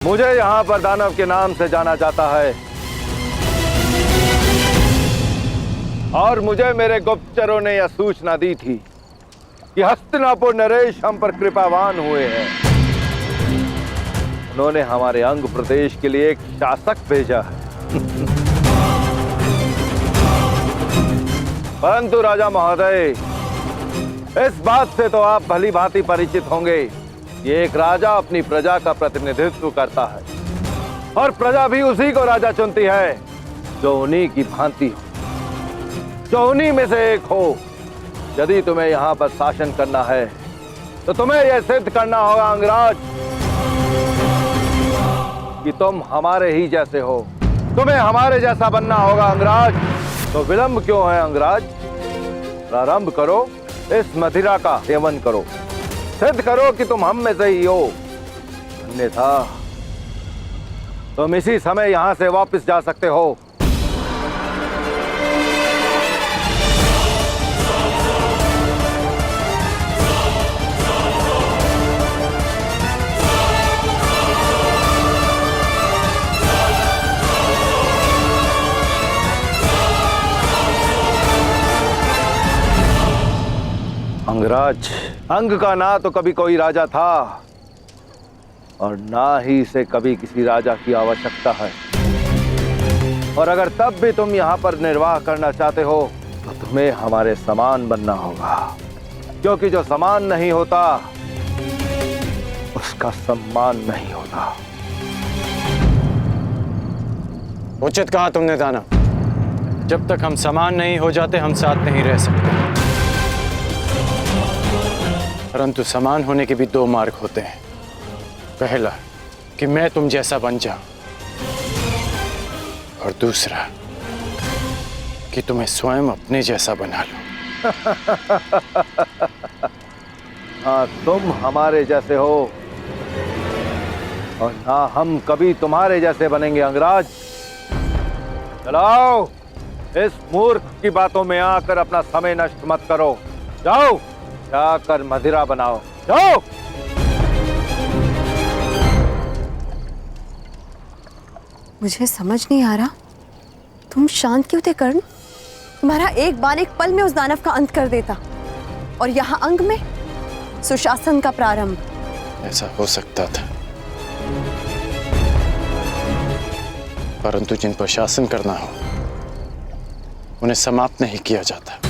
मुझे यहाँ पर दानव के नाम से जाना जाता है और मुझे मेरे गुप्तचरों ने यह सूचना दी थी कि हस्तिनापुर नरेश हम पर कृपावान हुए हैं। उन्होंने हमारे अंग प्रदेश के लिए एक शासक भेजा है। परंतु राजा महोदय, इस बात से तो आप भली भांति परिचित होंगे कि एक राजा अपनी प्रजा का प्रतिनिधित्व करता है और प्रजा भी उसी को राजा चुनती है जो उन्हीं की भांति हो, जो उन्हीं में से एक हो। यदि तुम्हें यहाँ पर शासन करना है तो तुम्हें यह सिद्ध करना होगा अंगराज कि तुम हमारे ही जैसे हो। तुम्हें हमारे जैसा बनना होगा अंगराज। तो विलंब क्यों है अंगराज? प्रारंभ करो, इस मदिरा का सेवन करो, सिद्ध करो कि तुम हम में से ही हो। अन्यथा तुम इसी समय यहां से वापस जा सकते हो। अंगराज, अंग का ना तो कभी कोई राजा था और ना ही इसे कभी किसी राजा की आवश्यकता है। और अगर तब भी तुम यहाँ पर निर्वाह करना चाहते हो तो तुम्हें हमारे समान बनना होगा, क्योंकि जो समान नहीं होता उसका सम्मान नहीं होता। उचित कहा तुमने दानव। जब तक हम समान नहीं हो जाते हम साथ नहीं रह सकते। परंतु समान होने के भी दो मार्ग होते हैं। पहला कि मैं तुम जैसा बन जाऊं और दूसरा कि तुम्हें स्वयं अपने जैसा बना लूं। हाँ, तुम हमारे जैसे हो और ना हम कभी तुम्हारे जैसे बनेंगे अंगराज। चलाओ, इस मूर्ख की बातों में आकर अपना समय नष्ट मत करो। जाओ, जाकर मदिरा बनाओ। जाओ। मुझे समझ नहीं आ रहा, तुम शांत क्यों थे कर्ण? तुम्हारा एक बार एक पल में उस दानव का अंत कर देता और यहाँ अंग में सुशासन का प्रारंभ। ऐसा हो सकता था, परंतु जिन पर शासन करना हो उन्हें समाप्त नहीं किया जाता।